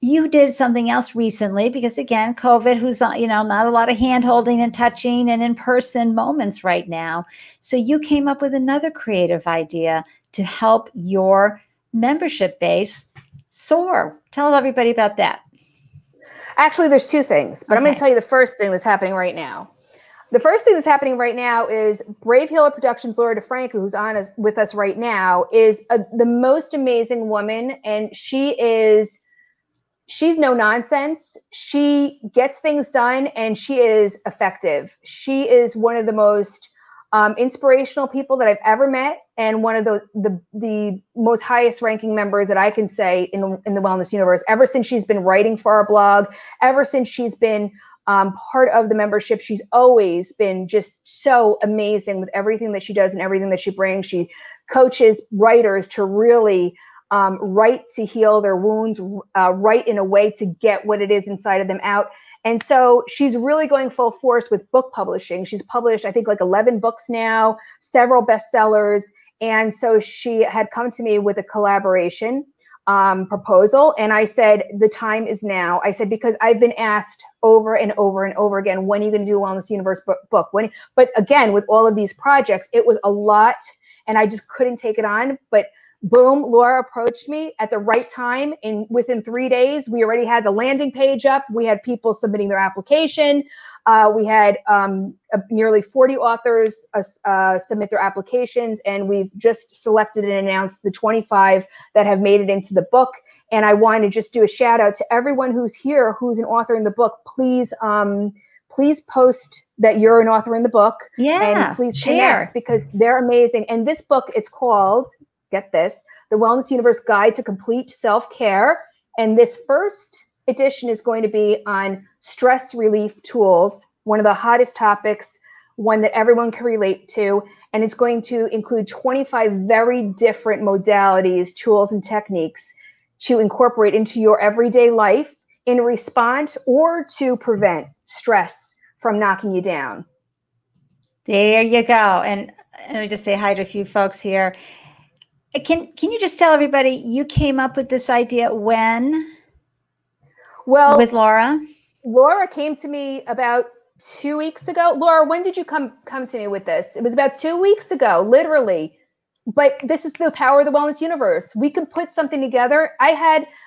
You did something else recently because, again, COVID, who's, not a lot of hand holding and touching and in-person moments right now. So you came up with another creative idea to help your membership base soar. Tell everybody about that. Actually, there's two things, but I'm going to tell you the first thing that's happening right now. The first thing that's happening right now is Brave Healer Productions' Laura DeFranco, who's with us right now, is the most amazing woman, and she's no nonsense. She gets things done, and she is effective. She is one of the most inspirational people that I've ever met, and one of the most highest ranking members that I can say in the wellness universe. Ever since she's been writing for our blog, ever since she's been part of the membership, she's always been just so amazing with everything that she does and everything that she brings. She coaches writers to really write to heal their wounds, write in a way to get what it is inside of them out. And so she's really going full force with book publishing. She's published, I think, like 11 books now, several bestsellers. And so she had come to me with a collaboration proposal. And I said, the time is now. I said, because I've been asked over and over and over again, when are you going to do a Wellness Universe book? But again, with all of these projects, it was a lot and I just couldn't take it on. But boom, Laura approached me at the right time. And within 3 days, we already had the landing page up. We had people submitting their application. We had nearly 40 authors submit their applications. And we've just selected and announced the 25 that have made it into the book. And I want to just do a shout out to everyone who's here, who's an author in the book. Please, please post that you're an author in the book. Yeah, and please share, connect, because they're amazing. And this book, it's called, get this, The Wellness Universe Guide to Complete Self-Care. And this first edition is going to be on stress relief tools, one of the hottest topics, one that everyone can relate to. And it's going to include 25 very different modalities, tools, and techniques to incorporate into your everyday life in response or to prevent stress from knocking you down. There you go. And let me just say hi to a few folks here. Can you just tell everybody you came up with this idea when? Well, with Laura? Laura came to me about 2 weeks ago. Laura, when did you come to me with this? It was about 2 weeks ago, literally. But this is the power of the Wellness Universe. We can put something together.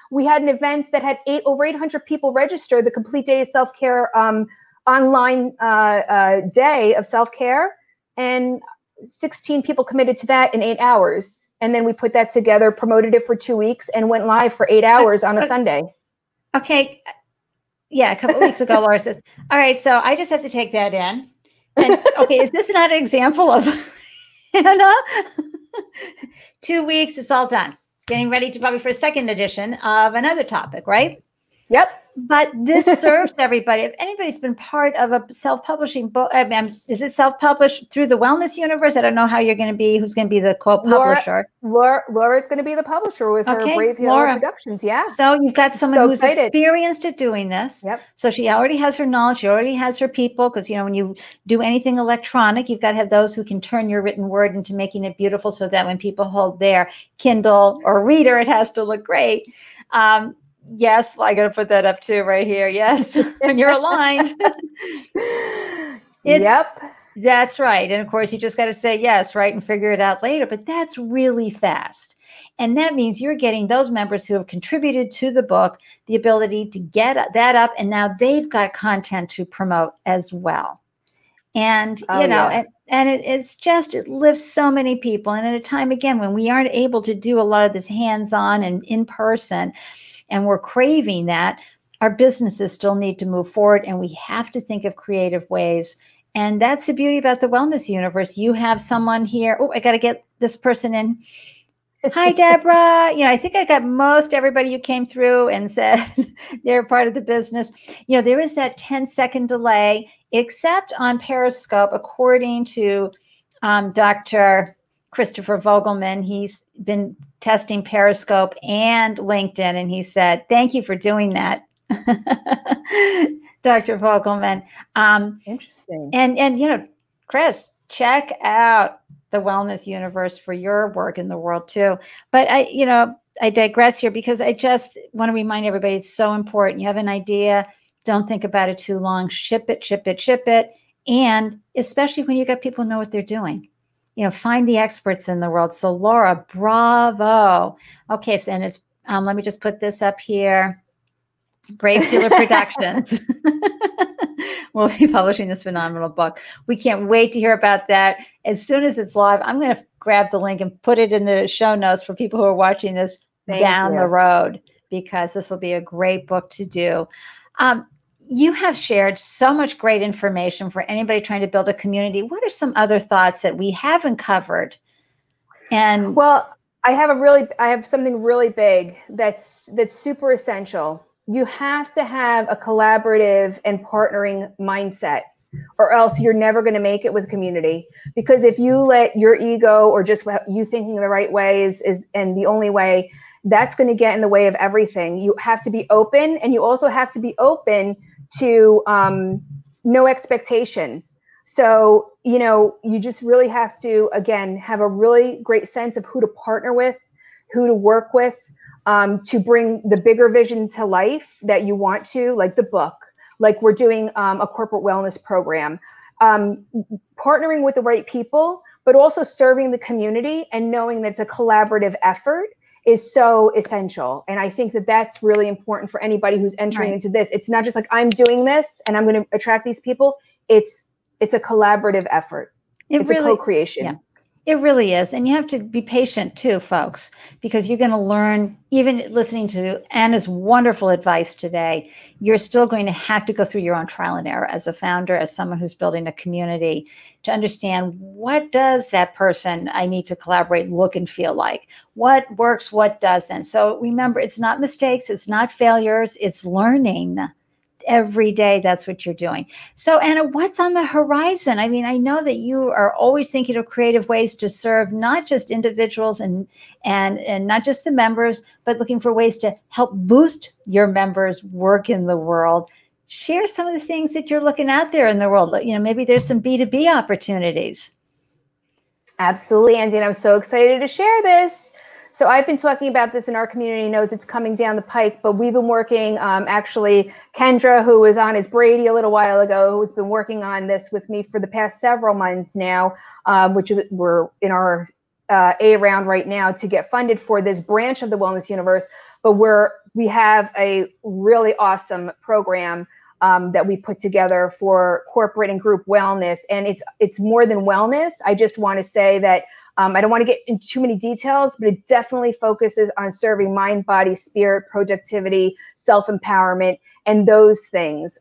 We had an event that had over 800 people register, the Complete Day of Self-Care online day of self-care, and 16 people committed to that in 8 hours. And then we put that together, promoted it for 2 weeks, and went live for 8 hours on a Sunday. Okay. Yeah, a couple of weeks ago, Laura says, all right, so I just have to take that in. And okay, is this not an example of, 2 weeks, it's all done. Getting ready to probably for a second edition of another topic, right? Yep. But this serves everybody. If anybody's been part of a self-publishing book, I mean, is it self-published through the Wellness Universe? I don't know how you're going to be, who's going to be the quote publisher. Laura's going to be the publisher with her Brave Hero Productions. Yeah. So you've got someone who's experienced at doing this. Yep. So she already has her knowledge. She already has her people. Because, when you do anything electronic, you've got to have those who can turn your written word into making it beautiful so that when people hold their Kindle or reader, it has to look great. Yes, I got to put that up too right here. Yes, when you're aligned. Yep. That's right. And of course, you just got to say yes, right, and figure it out later. But that's really fast. And that means you're getting those members who have contributed to the book the ability to get that up. And now they've got content to promote as well. And, it lifts so many people. And at a time, again, when we aren't able to do a lot of this hands-on and in person, and we're craving that, our businesses still need to move forward, and we have to think of creative ways. And that's the beauty about the Wellness Universe. You have someone here. Oh, I got to get this person in. Hi, Deborah. I think I got most everybody who came through and said they're part of the business. There is that 10-second delay, except on Periscope, according to Dr. Christopher Vogelman. He's been testing Periscope and LinkedIn, and he said, thank you for doing that, Dr. Vogelman. Interesting. And Chris, check out the Wellness Universe for your work in the world too. But I digress here because I just want to remind everybody it's so important. You have an idea, don't think about it too long. Ship it, ship it, ship it. And especially when you got people who know what they're doing. Find the experts in the world. So Laura, bravo. Okay, so and it's let me just put this up here. Brave Healer Productions will be publishing this phenomenal book. We can't wait to hear about that. As soon as it's live, I'm going to grab the link and put it in the show notes for people who are watching this down the road, because this will be a great book to do. you have shared so much great information for anybody trying to build a community. What are some other thoughts that we haven't covered? And well, I have something really big that's super essential. You have to have a collaborative and partnering mindset, or else you're never going to make it with community. Because if you let your ego or just you thinking the right way is and the only way, that's going to get in the way of everything. You have to be open, and you also have to be open to no expectation. So, you just really have to, again, have a really great sense of who to partner with, who to work with, to bring the bigger vision to life that you want to, like the book, like we're doing a corporate wellness program, partnering with the right people, but also serving the community and knowing that it's a collaborative effort is so essential. And I think that that's really important for anybody who's entering into this. It's not just like, I'm doing this and I'm going to attract these people. It's a collaborative effort. It's really, a co-creation. Yeah. It really is. And you have to be patient too, folks, because you're going to learn, even listening to Anna's wonderful advice today, you're still going to have to go through your own trial and error as a founder, as someone who's building a community, to understand, what does that person I need to collaborate look and feel like? What works, what doesn't? So remember, it's not mistakes, it's not failures, it's learning. Every day, that's what you're doing. So, Anna, what's on the horizon? I mean, I know that you are always thinking of creative ways to serve not just individuals and not just the members, but looking for ways to help boost your members' work in the world. Share some of the things that you're looking out there in the world. Maybe there's some B2B opportunities. Absolutely, Andy, and I'm so excited to share this. So I've been talking about this, and our community knows it's coming down the pike, but we've been working, actually, Kendra, who was on as Brady a little while ago, who's been working on this with me for the past several months now, which we're in our A round right now to get funded for this branch of the Wellness Universe. But we have a really awesome program that we put together for corporate and group wellness. And it's more than wellness. I just want to say that I don't want to get into too many details, but it definitely focuses on serving mind, body, spirit, productivity, self-empowerment, and those things,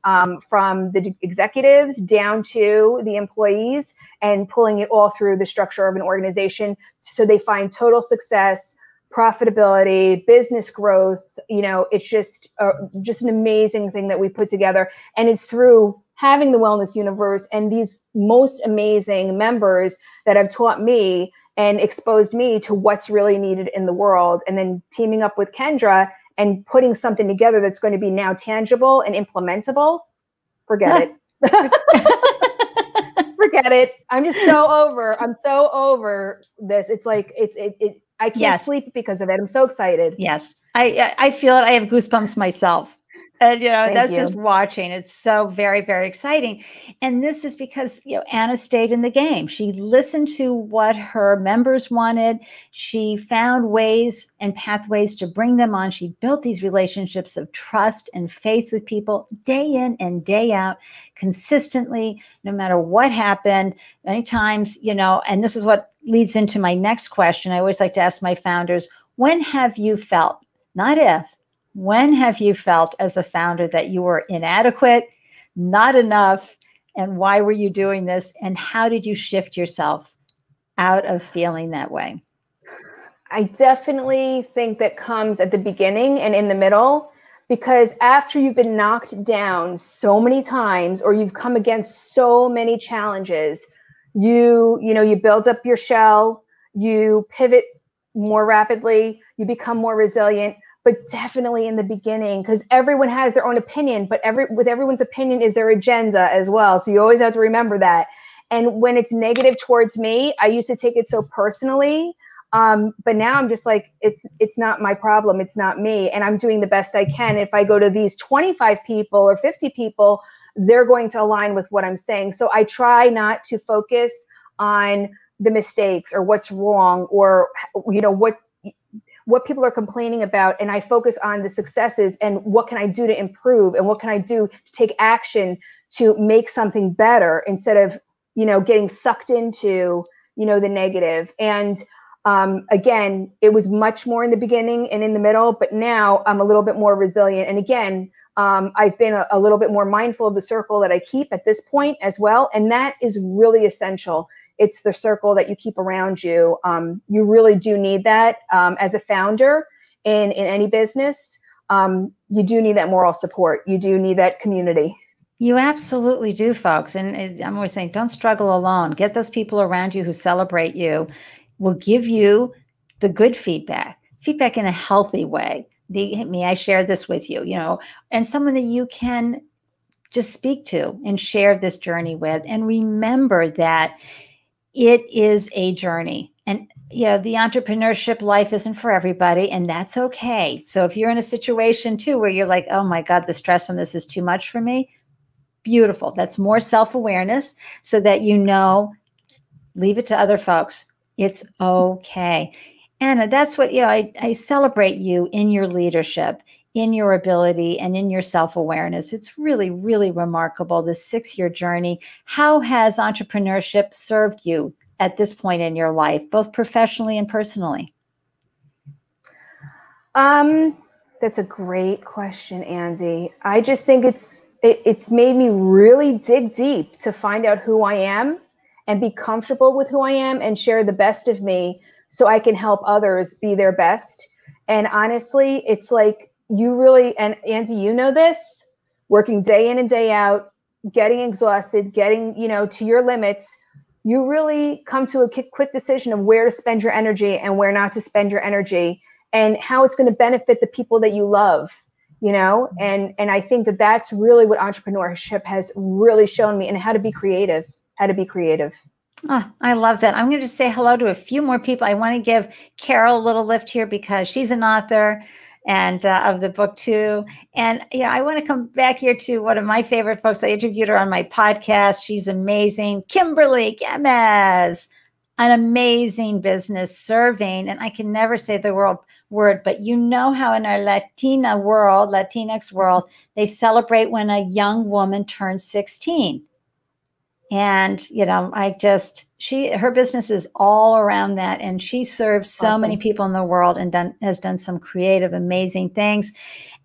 from the executives down to the employees, and pulling it all through the structure of an organization so they find total success, profitability, business growth. It's just an amazing thing that we put together. And it's through having the Wellness Universe and these most amazing members that have taught me and exposed me to what's really needed in the world. And then teaming up with Kendra and putting something together that's going to be now tangible and implementable. Forget it. Forget it. I'm so over this. It's like, I can't sleep because of it. I'm so excited. Yes. I feel it. I have goosebumps myself. And, that's just watching. It's so very, very exciting. And this is because, Anna stayed in the game. She listened to what her members wanted. She found ways and pathways to bring them on. She built these relationships of trust and faith with people day in and day out, consistently, no matter what happened. Many times, and this is what leads into my next question. I always like to ask my founders, when have you felt, not if, when have you felt as a founder that you were inadequate, not enough, and why were you doing this? And how did you shift yourself out of feeling that way? I definitely think that comes at the beginning and in the middle, because after you've been knocked down so many times, or you've come against so many challenges, you build up your shell, you pivot more rapidly, you become more resilient. But definitely in the beginning, because everyone has their own opinion, but with everyone's opinion is their agenda as well. So you always have to remember that. And when it's negative towards me, I used to take it so personally. But now I'm just like, it's not my problem. It's not me. And I'm doing the best I can. If I go to these 25 people or 50 people, they're going to align with what I'm saying. So I try not to focus on the mistakes or what's wrong or, what people are complaining about. And I focus on the successes and what can I do to improve and what can I do to take action to make something better instead of, getting sucked into, the negative. And again, it was much more in the beginning and in the middle, but now I'm a little bit more resilient. And again, I've been a little bit more mindful of the circle that I keep at this point as well. And that is really essential. It's the circle that you keep around you. You really do need that as a founder in any business. You do need that moral support. You do need that community. You absolutely do, folks. And I'm always saying, don't struggle alone. Get those people around you who celebrate you, will give you the good feedback in a healthy way. May I share this with you, and someone that you can just speak to and share this journey with. And remember that it is a journey. And, the entrepreneurship life isn't for everybody, and that's okay. So if you're in a situation too, where you're like, oh my God, the stress from this is too much for me. Beautiful. That's more self-awareness so that leave it to other folks. It's okay. Anna, that's what, I celebrate you in your leadership, in your ability, and in your self-awareness. It's really, really remarkable, this 6-year journey. How has entrepreneurship served you at this point in your life, both professionally and personally? That's a great question, Andy. I just think it's made me really dig deep to find out who I am and be comfortable with who I am and share the best of me so I can help others be their best. And honestly, it's like you really, and Andy, you know this, working day in and day out, getting exhausted, getting, to your limits, you really come to a quick decision of where to spend your energy and where not to spend your energy and how it's going to benefit the people that you love. And I think that that's really what entrepreneurship has really shown me, and how to be creative. Oh, I love that. I'm going to just say hello to a few more people. I want to give Carol a little lift here because she's an author and of the book too. And I want to come back here to one of my favorite folks. I interviewed her on my podcast. She's amazing. Kimberly Gemez, an amazing business serving, and I can never say the word, but how in our Latinx world, they celebrate when a young woman turns 16. And, her business is all around that. And she serves so many people in the world and has done some creative, amazing things.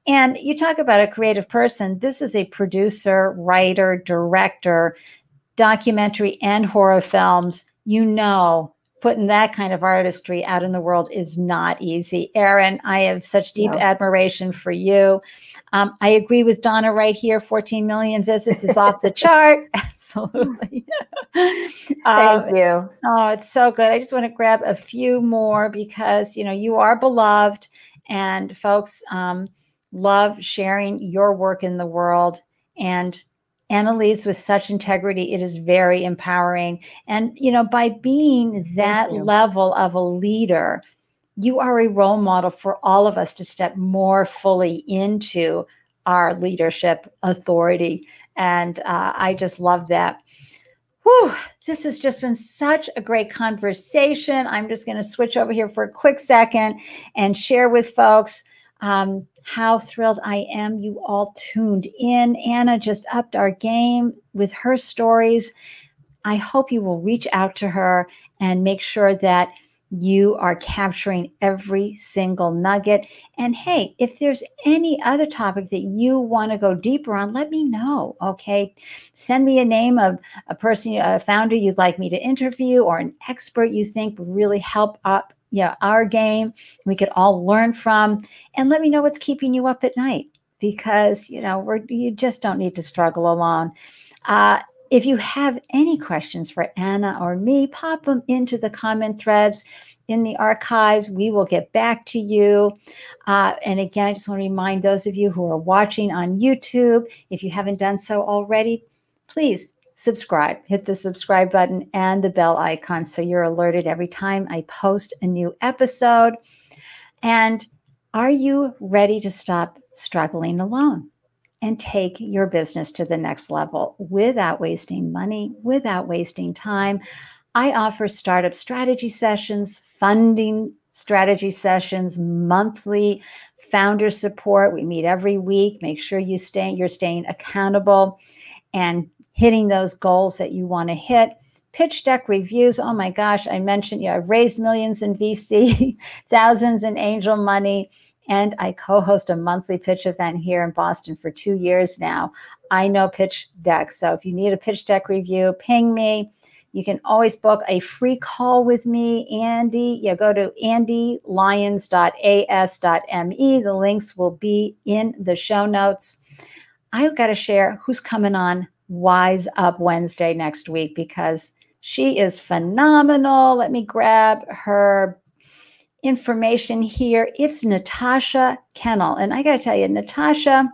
And you talk about a creative person. This is a producer, writer, director, documentary and horror films. Putting that kind of artistry out in the world is not easy. Erin, I have such deep admiration for you. I agree with Donna right here. 14 million visits is off the chart. Absolutely. Thank you. Oh, it's so good. I just want to grab a few more because, you are beloved and folks love sharing your work in the world. And Anna leads with such integrity. It is very empowering. And, by being that level of a leader, you are a role model for all of us to step more fully into our leadership authority. And I just love that. Whew, this has just been such a great conversation. I'm just going to switch over here for a quick second and share with folks how thrilled I am you all tuned in. Anna just upped our game with her stories. I hope you will reach out to her and make sure that you are capturing every single nugget. And hey, if there's any other topic that you want to go deeper on, let me know, okay? Send me a name of a person, a founder you'd like me to interview, or an expert you think would really help up our game, we could all learn from, and let me know what's keeping you up at night, because you just don't need to struggle alone. If you have any questions for Anna or me, pop them into the comment threads in the archives. We will get back to you. And again, I just want to remind those of you who are watching on YouTube, if you haven't done so already, please subscribe, hit the subscribe button and the bell icon so you're alerted every time I post a new episode. And are you ready to stop struggling alone and take your business to the next level without wasting money, without wasting time? I offer startup strategy sessions, funding strategy sessions, monthly founder support. We meet every week. Make sure you're staying accountable and hitting those goals that you want to hit. Pitch deck reviews. Oh my gosh, I mentioned, I've raised millions in VC, thousands in angel money, and I co-host a monthly pitch event here in Boston for 2 years now. I know pitch decks. So if you need a pitch deck review, ping me. You can always book a free call with me, Andy. You go to andylyons.as.me. The links will be in the show notes. I've got to share who's coming on Wise Up Wednesday next week because she is phenomenal. Let me grab her information here. It's Natasha Kennel. And I got to tell you, Natasha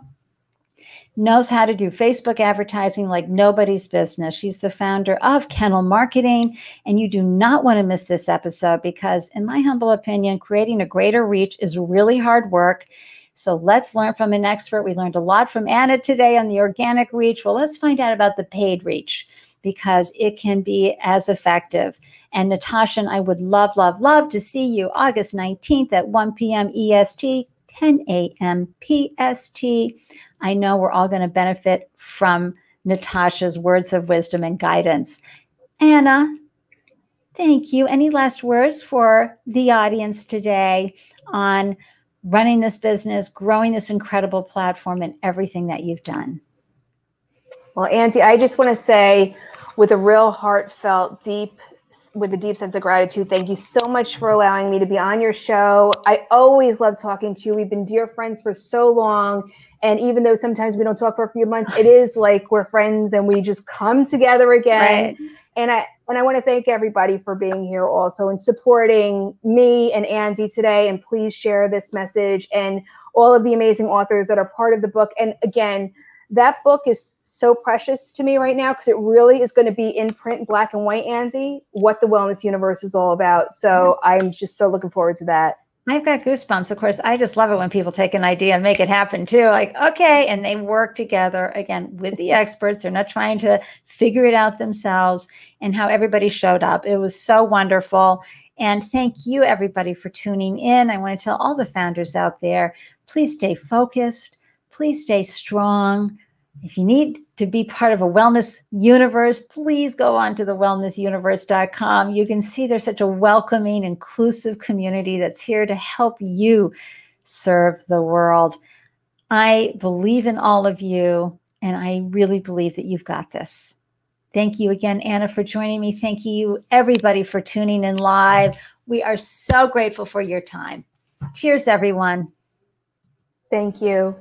knows how to do Facebook advertising like nobody's business. She's the founder of Kennel Marketing, and you do not want to miss this episode because, in my humble opinion, creating a greater reach is really hard work. So let's learn from an expert. We learned a lot from Anna today on the organic reach. Well, let's find out about the paid reach because it can be as effective. And Natasha and I would love, love, love to see you August 19th at 1 p.m. EST, 10 a.m. PST. I know we're all going to benefit from Natasha's words of wisdom and guidance. Anna, thank you. Any last words for the audience today on running this business, growing this incredible platform, and everything that you've done? Well, Auntie, I just want to say with a real heartfelt, with a deep sense of gratitude, thank you so much for allowing me to be on your show. I always love talking to you. We've been dear friends for so long. And even though sometimes we don't talk for a few months, it is like we're friends and we just come together again. Right. And I want to thank everybody for being here also and supporting me and Andy today. And please share this message and all of the amazing authors that are part of the book. And again, that book is so precious to me right now because it really is going to be in print, black and white, Andy, what the wellness universe is all about. So I'm just so looking forward to that. I've got goosebumps. Of course, I just love it when people take an idea and make it happen too. Like, okay. And they work together again with the experts. They're not trying to figure it out themselves, and how everybody showed up. It was so wonderful. And thank you everybody for tuning in. I want to tell all the founders out there, please stay focused. Please stay strong. If you need to be part of a wellness universe, please go on to thewellnessuniverse.com. You can see there's such a welcoming, inclusive community that's here to help you serve the world. I believe in all of you, and I really believe that you've got this. Thank you again, Anna, for joining me. Thank you, everybody, for tuning in live. We are so grateful for your time. Cheers, everyone. Thank you.